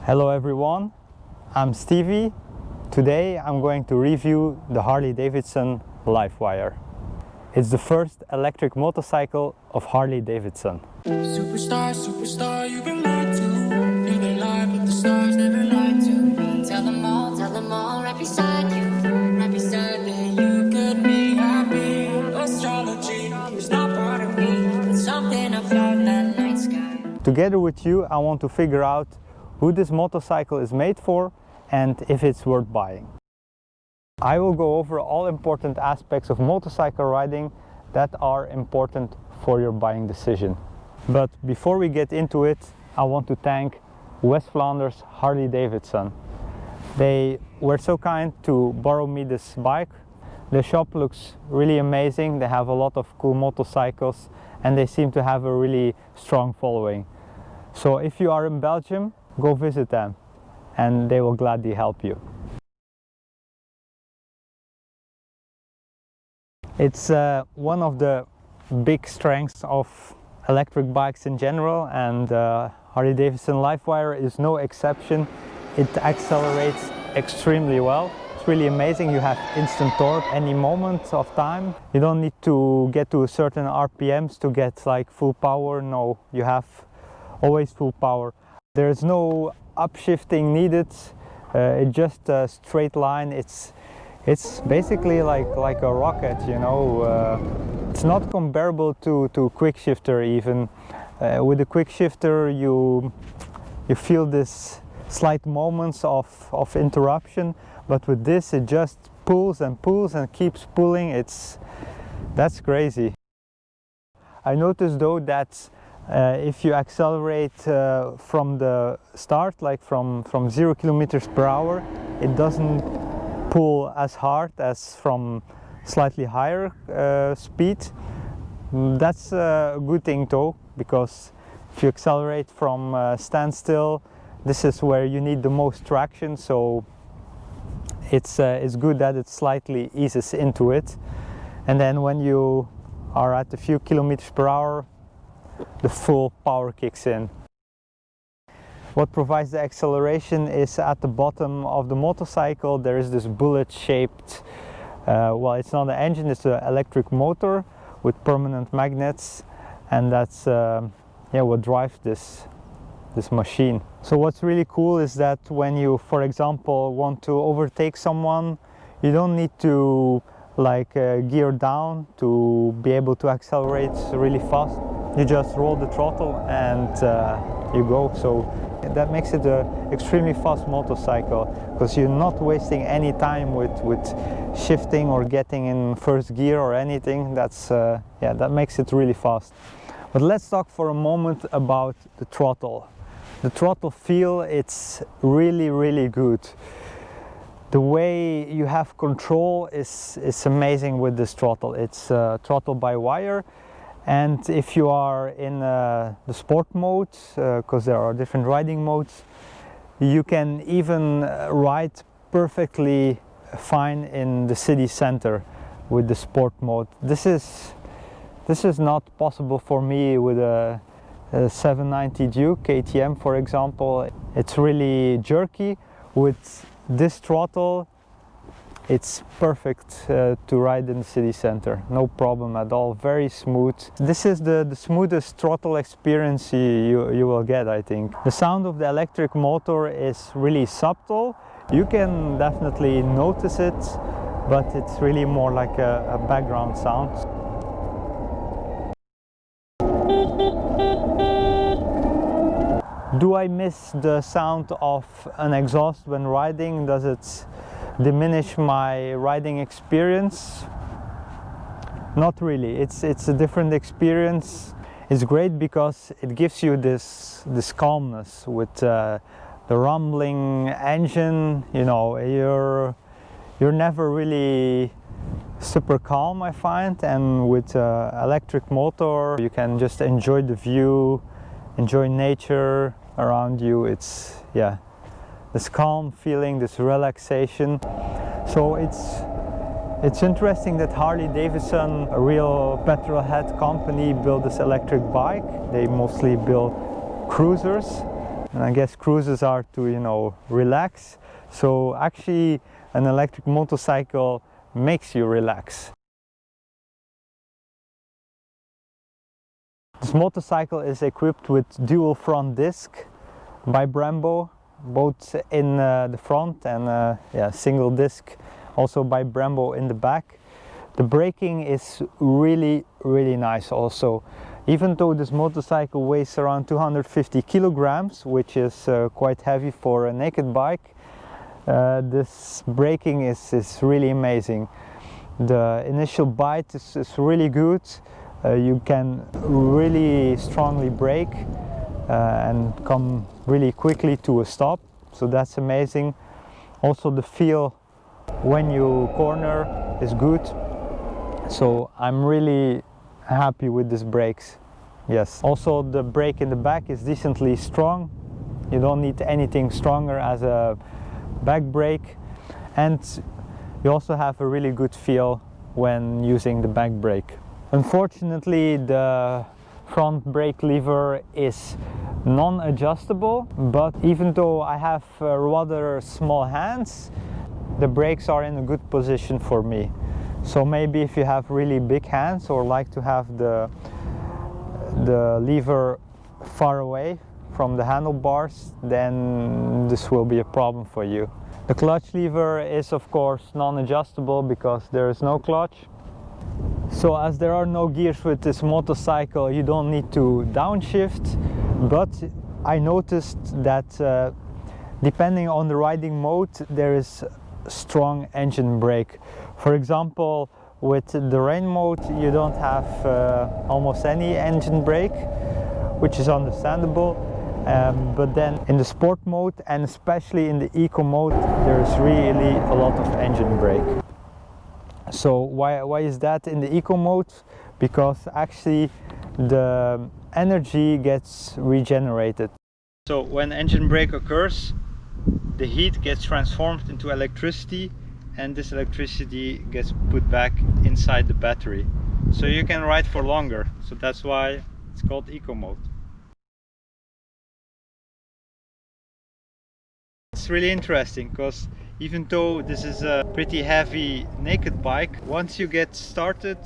Hello everyone, I'm Stevie. Today I'm going to review the Harley-Davidson Livewire. It's the first electric motorcycle of Harley-Davidson. Superstar, superstar, you've been lied to. You've been lied, but the stars never lied to. Tell them all, right beside you. Right beside me, you could be happy. Astrology is not part of me. It's something about that night sky. Together with you, I want to figure out who this motorcycle is made for and if it's worth buying. I will go over all important aspects of motorcycle riding that are important for your buying decision. But before we get into it, I want to thank West Flanders Harley-Davidson. They were so kind to borrow me this bike. The shop looks really amazing. They have a lot of cool motorcycles and they seem to have a really strong following. So if you are in Belgium, go visit them and they will gladly help you. It's one of the big strengths of electric bikes in general, and Harley-Davidson Livewire is no exception. It accelerates extremely well. It's really amazing. You have instant torque any moment of time. You don't need to get to a certain RPMs to get like full power. No, you have always full power. There is no upshifting needed. It's just a straight line. It's basically like a rocket, you know. It's not comparable to quick shifter even. With a quick shifter you feel this slight moments of interruption, but with this it just pulls and pulls and keeps pulling. That's crazy. I noticed though that if you accelerate from the start, like from 0 km/h, it doesn't pull as hard as from slightly higher speed. That's a good thing though, because if you accelerate from standstill, this is where you need the most traction, so it's good that it slightly eases into it. And then when you are at a few km/h, the full power kicks in. What provides the acceleration is at the bottom of the motorcycle. There is this bullet-shaped, well, it's not an engine, it's an electric motor with permanent magnets, and that's yeah, what drives this machine. So what's really cool is that when you, for example, want to overtake someone, you don't need to like gear down to be able to accelerate really fast. You just roll the throttle and you go. So that makes it an extremely fast motorcycle, because you're not wasting any time with shifting or getting in first gear or anything. That's yeah, that makes it really fast. But let's talk for a moment about the throttle. The throttle feel, it's really good. The way you have control is amazing with this throttle. It's throttle by wire. And if you are in the sport mode, because there are different riding modes, you can even ride perfectly fine in the city center with the sport mode. This is not possible for me with a 790 Duke KTM, for example. It's really jerky. With this throttle, it's perfect to ride in the city center, no problem at all, very smooth. This is the smoothest throttle experience you will get, I think. The sound of the electric motor is really subtle. You can definitely notice it, but it's really more like a background sound. Do I miss the sound of an exhaust when riding? Does it diminish my riding experience? Not really. It's a different experience. It's great because it gives you this calmness with the rumbling engine. You know, you're never really super calm, I find, and with electric motor you can just enjoy the view, enjoy nature around you. It's, yeah, this calm feeling, this relaxation. So it's interesting that Harley-Davidson, a real petrolhead company, built this electric bike. They mostly build cruisers. And I guess cruises are to, you know, relax. So actually an electric motorcycle makes you relax. This motorcycle is equipped with dual front disc by Brembo, both in the front and yeah, single disc also by Brembo in the back. The braking is really nice also. Even though this motorcycle weighs around 250 kilograms, which is quite heavy for a naked bike, this braking is really amazing. The initial bite is really good. You can really strongly brake and come really quickly to a stop, so that's amazing. Also the feel when you corner is good, so I'm really happy with these brakes. Yes, also the brake in the back is decently strong. You don't need anything stronger as a back brake, and you also have a really good feel when using the back brake. Unfortunately, the front brake lever is non-adjustable, but even though I have rather small hands, the brakes are in a good position for me. So maybe if you have really big hands or like to have the lever far away from the handlebars, then this will be a problem for you. The clutch lever is of course non-adjustable because there is no clutch. So as there are no gears with this motorcycle, you don't need to downshift, but I noticed that depending on the riding mode, there is strong engine brake. For example, with the rain mode, you don't have almost any engine brake, which is understandable. But then in the sport mode and especially in the eco mode, there is really a lot of engine brake. So why is that in the eco mode? Because actually the energy gets regenerated. So when engine brake occurs, the heat gets transformed into electricity, and this electricity gets put back inside the battery. So you can ride for longer. So that's why it's called eco mode. It's really interesting because even though this is a pretty heavy naked bike, once you get started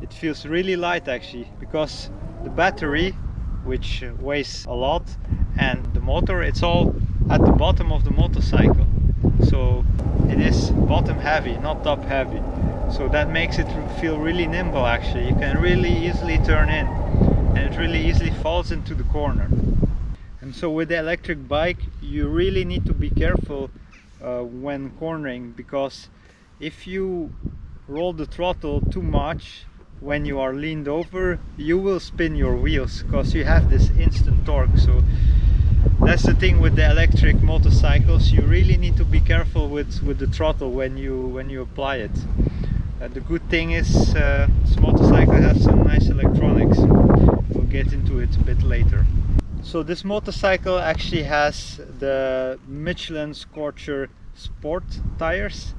it feels really light actually, because the battery, which weighs a lot, and the motor, it's all at the bottom of the motorcycle. So it is bottom heavy, not top heavy. So that makes it feel really nimble actually. You can really easily turn in and it really easily falls into the corner. And so with the electric bike you really need to be careful when cornering, because if you roll the throttle too much when you are leaned over, you will spin your wheels because you have this instant torque. So that's the thing with the electric motorcycles, you really need to be careful with the throttle when you apply it. The good thing is this motorcycle has some nice electronics. We'll get into it a bit later. So this motorcycle actually has the Michelin Scorcher Sport tires.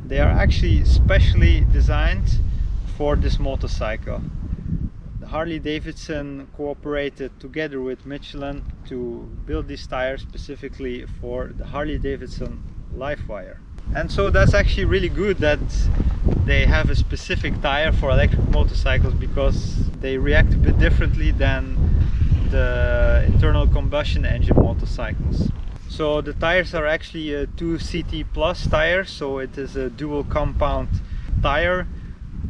They are actually specially designed for this motorcycle. The Harley-Davidson cooperated together with Michelin to build these tires specifically for the Harley-Davidson Livewire. And so that's actually really good that they have a specific tire for electric motorcycles, because they react a bit differently than the internal combustion engine motorcycles. So the tires are actually a 2CT Plus tire, so it is a dual compound tire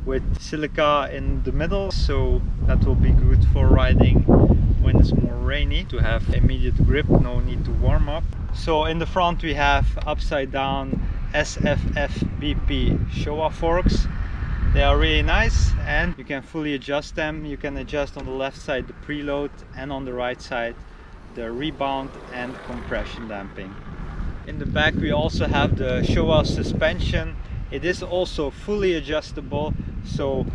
with silica in the middle, so that will be good for riding when it's more rainy, to have immediate grip, no need to warm up. So in the front we have upside down SFF-BP Showa forks. They are really nice and you can fully adjust them. You can adjust on the left side the preload and on the right side the rebound and compression damping. In the back we also have the Showa suspension. It is also fully adjustable, so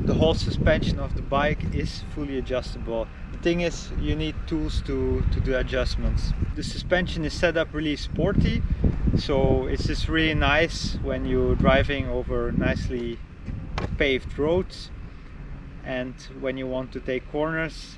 the whole suspension of the bike is fully adjustable. The thing is, you need tools to do adjustments. The suspension is set up really sporty, so it's just really nice when you're driving over nicely paved roads and when you want to take corners.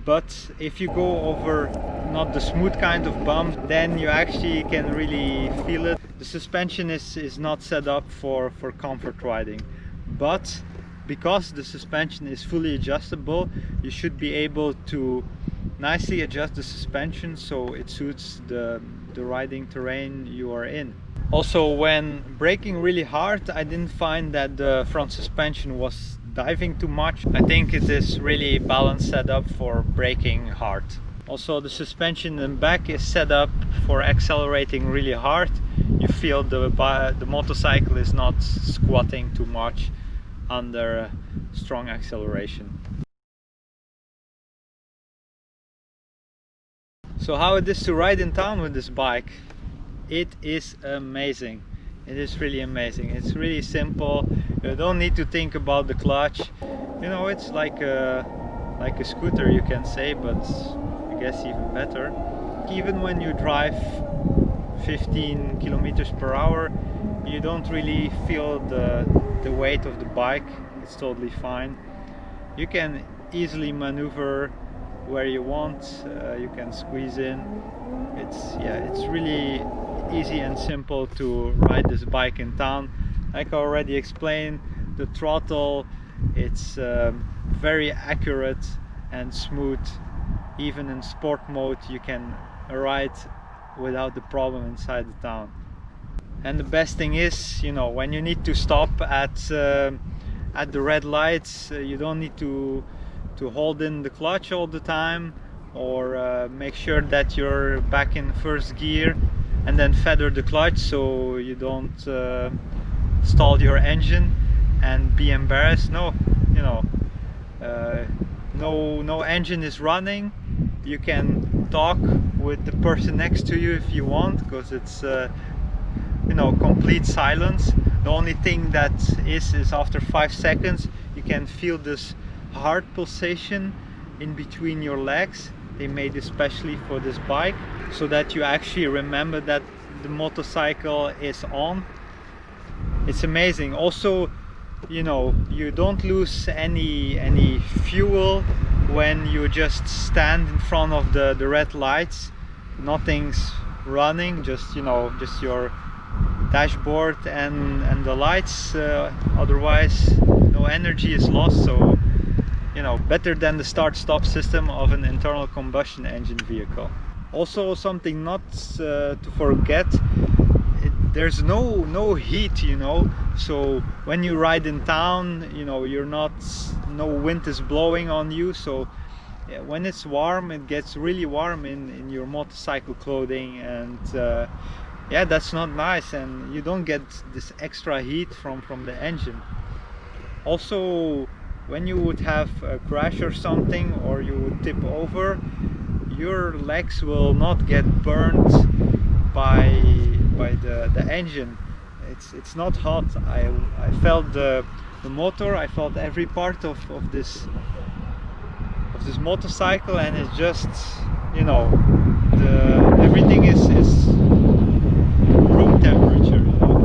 but if you go over not the smooth kind of bumps, then you actually can really feel it. The suspension is not set up for comfort riding, but because the suspension is fully adjustable, you should be able to nicely adjust the suspension so it suits the riding terrain you are in. Also, when braking really hard, I didn't find that the front suspension was diving too much. I think it is really balanced set up for braking hard. Also, the suspension in the back is set up for accelerating really hard. You feel the motorcycle is not squatting too much under strong acceleration. So how it is to ride in town with this bike? It is amazing. It is really amazing. It's really simple. You don't need to think about the clutch. You know, it's like a scooter, you can say, but I guess even better. Even when you drive 15 kilometers per hour, you don't really feel the weight of the bike. It's totally fine. You can easily maneuver where you want. You can squeeze in. It's really easy and simple to ride this bike in town. Like I already explained, the throttle, it's very accurate and smooth. Even in sport mode you can ride without the problem inside the town. And the best thing is, you know, when you need to stop at the red lights, you don't need to hold in the clutch all the time, or make sure that you're back in first gear and then feather the clutch so you don't stall your engine and be embarrassed. No, you know, no engine is running. You can talk with the person next to you if you want, because it's you know, complete silence. The only thing that is after 5 seconds you can feel this heart pulsation in between your legs. They made especially for this bike, so that you actually remember that the motorcycle is on. It's amazing. Also, you know, you don't lose any fuel when you just stand in front of the red lights. Nothing's running, just, you know, just your dashboard and the lights. Otherwise no energy is lost. So, you know, better than the start-stop system of an internal combustion engine vehicle. Also, something not to forget, there's no heat, you know. So when you ride in town, you know, no wind is blowing on you. So yeah, when it's warm, it gets really warm in your motorcycle clothing, and yeah, that's not nice, and you don't get this extra heat from the engine. Also, when you would have a crash or something, or you would tip over, your legs will not get burned by the engine. It's not hot. I felt the motor, I felt every part of this motorcycle, and it's just, you know, everything is room temperature, you know.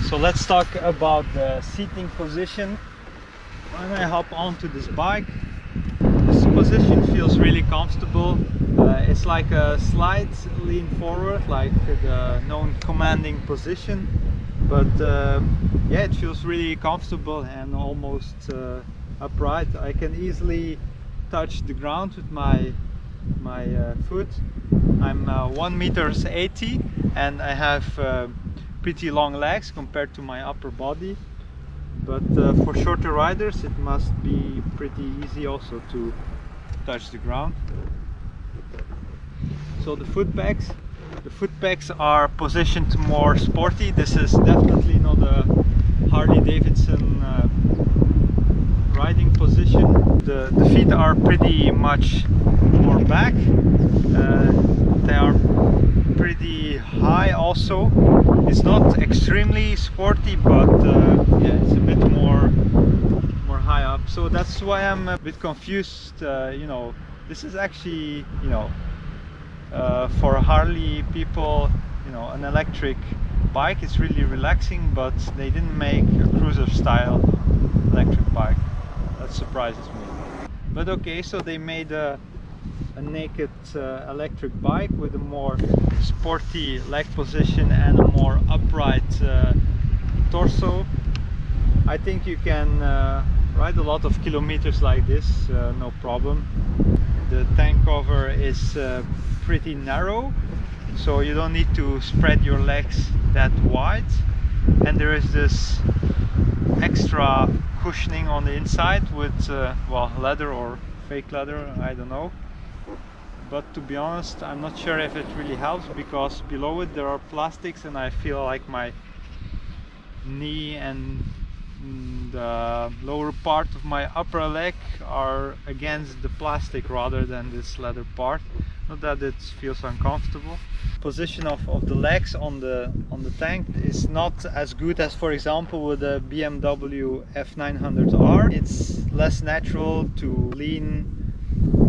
So let's talk about the seating position. When I hop onto this bike, this position feels really comfortable. It's like a slight lean forward, like the known commanding position, but yeah, it feels really comfortable and almost upright. I can easily touch the ground with my foot. I'm 1.80 m and I have pretty long legs compared to my upper body, but for shorter riders it must be pretty easy also to touch the ground. So the foot pegs are positioned more sporty. This is definitely not a Harley-Davidson riding position. The feet are pretty much more back. They are pretty high also. It's not extremely sporty, but yeah, it's a bit more high up. So that's why I'm a bit confused. You know, this is actually, you know, for Harley people, you know, an electric bike is really relaxing, but they didn't make a cruiser style electric bike. surprises me. But okay, so they made a naked electric bike with a more sporty leg position and a more upright torso. I think you can ride a lot of kilometers like this, no problem. The tank cover is pretty narrow, so you don't need to spread your legs that wide, and there is this extra cushioning on the inside with well, leather or fake leather, I don't know. But to be honest, I'm not sure if it really helps, because below it there are plastics and I feel like my knee and the lower part of my upper leg are against the plastic rather than this leather part. Not that it feels uncomfortable. Position of the legs on the tank is not as good as, for example, with the BMW F900R. It's less natural to lean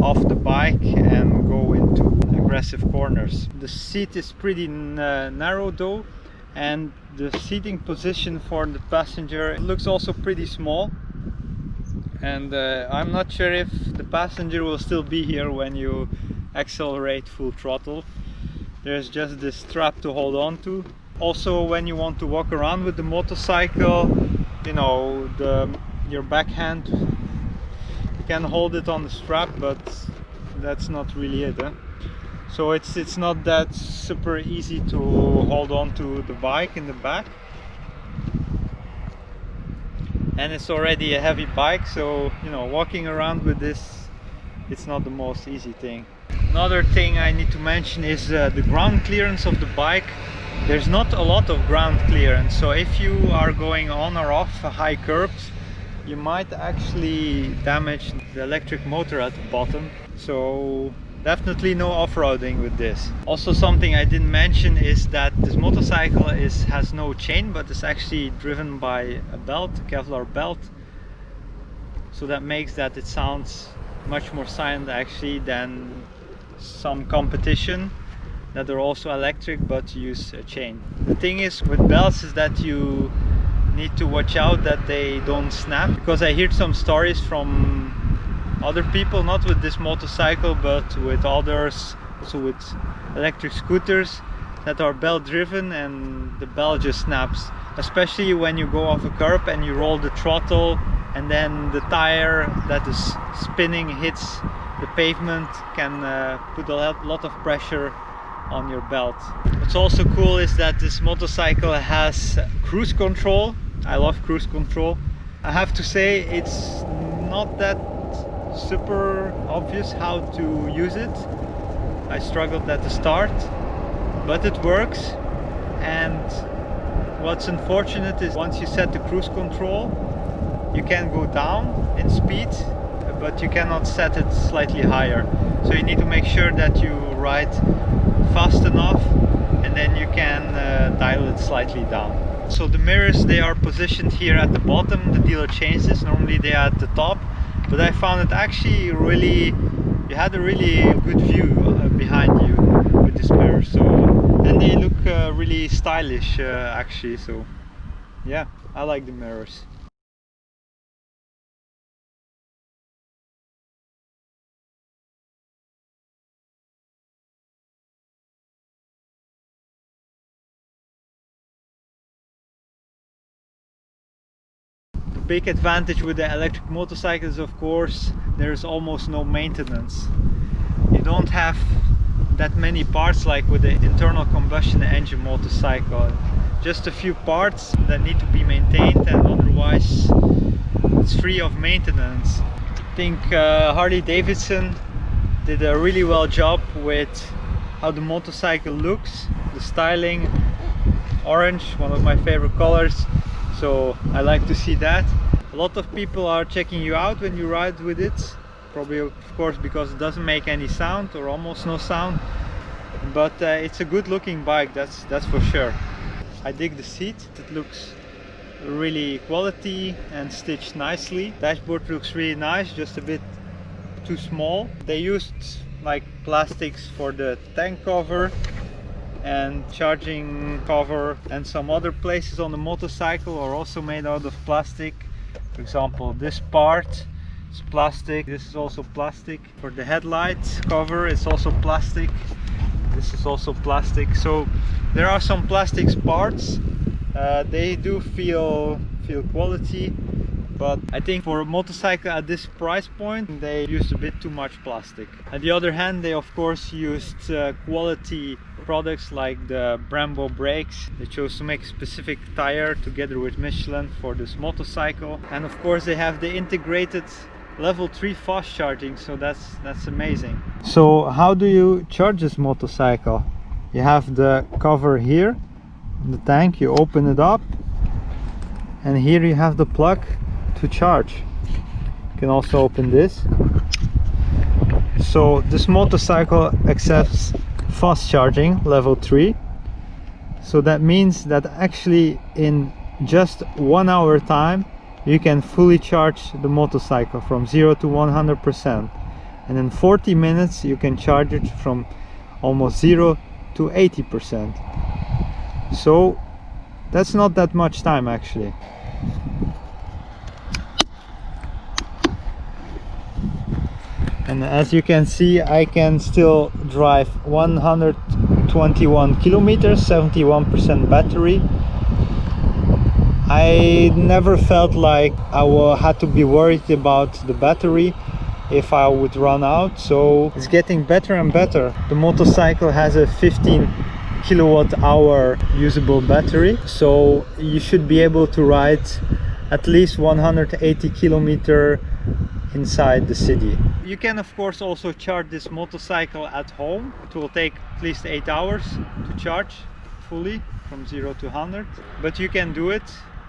off the bike and go into aggressive corners. The seat is pretty narrow though, and the seating position for the passenger looks also pretty small, and I'm not sure if the passenger will still be here when you accelerate full throttle. There's just this strap to hold on to. Also, when you want to walk around with the motorcycle, you know, your backhand, you can hold it on the strap, but that's not really it, eh? So it's not that super easy to hold on to the bike in the back, and it's already a heavy bike, so you know, walking around with this, it's not the most easy thing. Another thing I need to mention is the ground clearance of the bike. There's not a lot of ground clearance, so if you are going on or off high curbs, you might actually damage the electric motor at the bottom. So definitely no off-roading with this. Also, something I didn't mention is that this motorcycle has no chain, but it's actually driven by a belt, a Kevlar belt. So that makes that it sounds much more silent actually than some competition that are also electric but use a chain. The thing is with belts is that you need to watch out that they don't snap, because I heard some stories from other people, not with this motorcycle but with others, also with electric scooters, that are belt driven and the belt just snaps, especially when you go off a curb and you roll the throttle and then the tire that is spinning hits the pavement, can put a lot of pressure on your belt. What's also cool is that this motorcycle has cruise control. I love cruise control. I have to say it's not that super obvious how to use it. I struggled at the start, but it works. And what's unfortunate is once you set the cruise control, you can go down in speed, but you cannot set it slightly higher. So you need to make sure that you ride fast enough, and then you can dial it slightly down. So the mirrors, they are positioned here at the bottom. The dealer changed this. Normally they are at the top, but I found it actually really, you had a really good view behind you with this mirror. So, and they look really stylish actually. So yeah, I like the mirrors. Big advantage with the electric motorcycles, of course, there's almost no maintenance. You don't have that many parts like with the internal combustion engine motorcycle. Just a few parts that need to be maintained, and otherwise it's free of maintenance. I think Harley-Davidson did a really well job with how the motorcycle looks, the styling. Orange, one of my favorite colors. So I like to see that. A lot of people are checking you out when you ride with it, probably of course because it doesn't make any sound or almost no sound, but it's a good looking bike, that's for sure. I dig the seat, it looks really quality and stitched nicely. Dashboard looks really nice, just a bit too small. They used like plastics for the tank cover and charging cover, and some other places on the motorcycle are also made out of plastic. For example, this part it's plastic. This is also plastic. For the headlight cover, it's also plastic. This is also plastic. So there are some plastics parts. They do feel quality, but I think for a motorcycle at this price point they used a bit too much plastic. On the other hand, they of course used quality products like the Brembo brakes. They chose to make a specific tire together with Michelin for this motorcycle, and of course they have the integrated level 3 fast charging, so that's amazing. So how do you charge this motorcycle? You have the cover here, the tank, you open it up, and here you have the plug to charge. You can also open this. So this motorcycle accepts fast charging level 3, so that means that actually in just 1 hour time you can fully charge the motorcycle from 0 to 100%, and in 40 minutes you can charge it from almost 0 to 80%. So that's not that much time actually. And as you can see, I can still drive 121 kilometers, 71% battery. I never felt like I had to be worried about the battery if I would run out, so it's getting better and better. The motorcycle has a 15 kilowatt hour usable battery, so you should be able to ride at least 180 kilometers inside the city. You can of course also charge this motorcycle at home. It will take at least 8 hours to charge fully from 0 to 100, but you can do it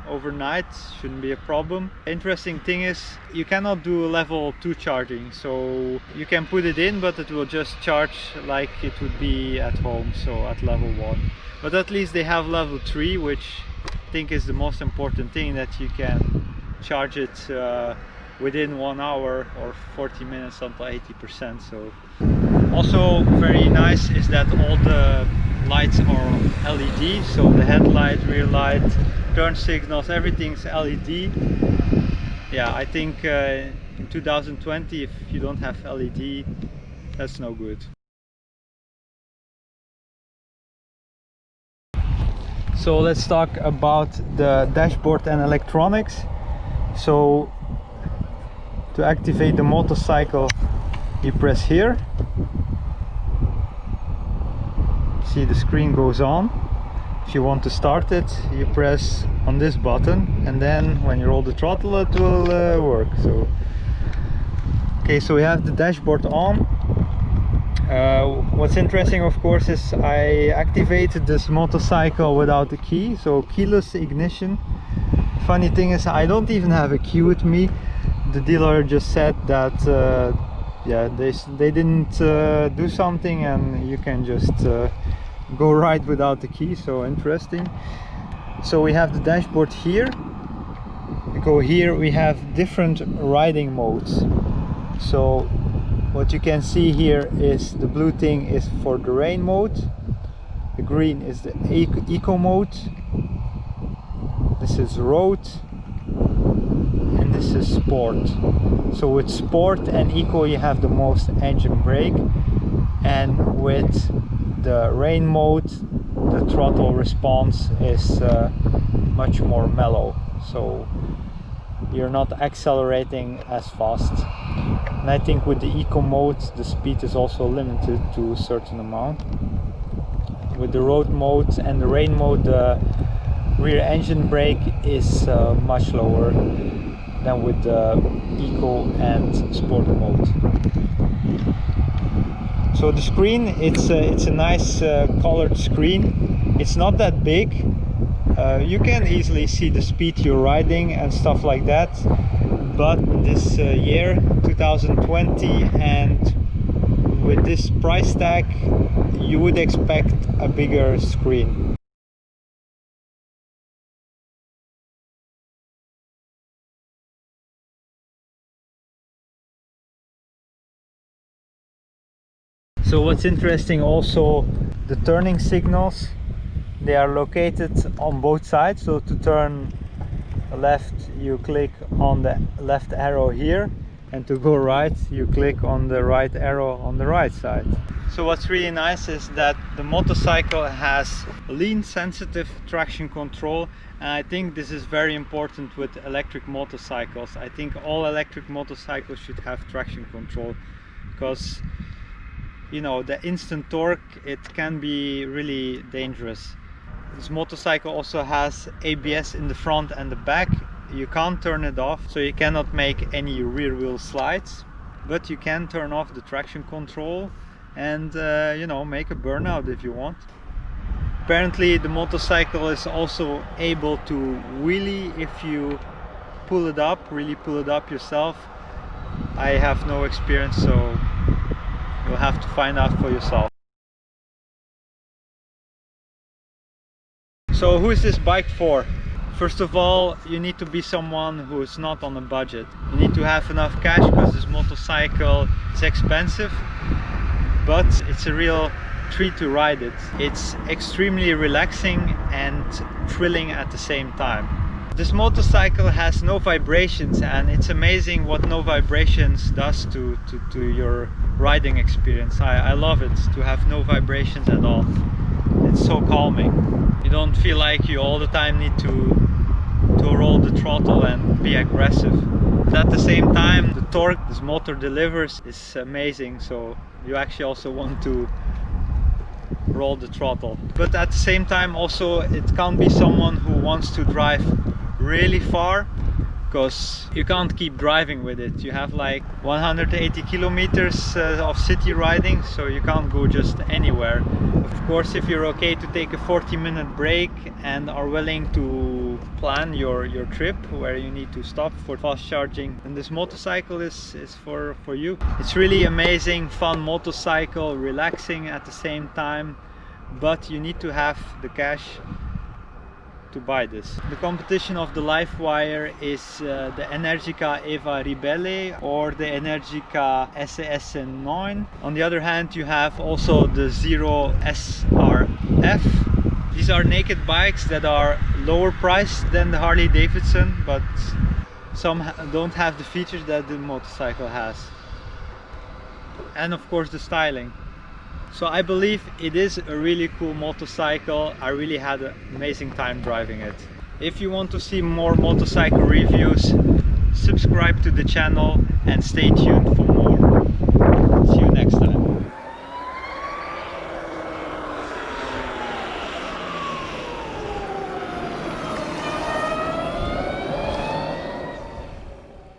overnight, shouldn't be a problem. Interesting thing is you cannot do level 2 charging, so you can put it in but it will just charge like it would be at home, so at level 1. But at least they have level 3, which I think is the most important thing, that you can charge it within 1 hour or 40 minutes until 80%. So also very nice is that all the lights are LED, so the headlight, rear light, turn signals, everything's LED. Yeah, I think in 2020 if you don't have LED, that's no good. So let's talk about the dashboard and electronics. So to activate the motorcycle, you press here. See, the screen goes on. If you want to start it, you press on this button, and then when you roll the throttle it will work. So okay, so we have the dashboard on. What's interesting of course is I activated this motorcycle without the key, so keyless ignition. Funny thing is I don't even have a key with me. The dealer just said that yeah, they didn't do something and you can just go right without the key, so interesting. So we have the dashboard here. We go here, we have different riding modes. So what you can see here is the blue thing is for the rain mode, the green is the eco mode, this is road, and this is sport. So with sport and eco you have the most engine brake, and with the rain mode the throttle response is much more mellow, so you're not accelerating as fast. And I think with the eco mode the speed is also limited to a certain amount. With the road mode and the rain mode the rear engine brake is much lower than with the eco and sport mode. So the screen, it's a nice colored screen. It's not that big. You can easily see the speed you're riding and stuff like that. But this year 2020, and with this price tag, you would expect a bigger screen. So what's interesting also, the turning signals, they are located on both sides. So to turn left you click on the left arrow here, and to go right you click on the right arrow on the right side. So what's really nice is that the motorcycle has lean sensitive traction control, and I think this is very important with electric motorcycles. I think all electric motorcycles should have traction control, because you know, the instant torque, it can be really dangerous. This motorcycle also has ABS in the front and the back. You can't turn it off, so you cannot make any rear wheel slides, but you can turn off the traction control and you know, make a burnout if you want. Apparently the motorcycle is also able to wheelie if you pull it up, really pull it up yourself. I have no experience, so you'll have to find out for yourself. So who is this bike for? First of all, you need to be someone who is not on a budget. You need to have enough cash, because this motorcycle is expensive, but it's a real treat to ride it. It's extremely relaxing and thrilling at the same time. This motorcycle has no vibrations, and it's amazing what no vibrations does to your riding experience. I love it to have no vibrations at all. It's so calming. You don't feel like you all the time need to roll the throttle and be aggressive. But at the same time, the torque this motor delivers is amazing, so you actually also want to roll the throttle. But at the same time also, it can't be someone who wants to drive really far, because you can't keep driving with it. You have like 180 kilometers of city riding, so you can't go just anywhere. Of course, if you're okay to take a 40-minute break and are willing to plan your trip where you need to stop for fast charging, then this motorcycle is for you. It's really amazing, fun motorcycle, relaxing at the same time, but you need to have the cash to buy this. The competition of the Livewire is the Energica Eva Ribelle or the Energica SES9. On the other hand, you have also the Zero SRF. These are naked bikes that are lower priced than the Harley-Davidson, but some don't have the features that the motorcycle has. And of course the styling. So I believe it is a really cool motorcycle. I really had an amazing time driving it. If you want to see more motorcycle reviews, subscribe to the channel and stay tuned for more. See you next time.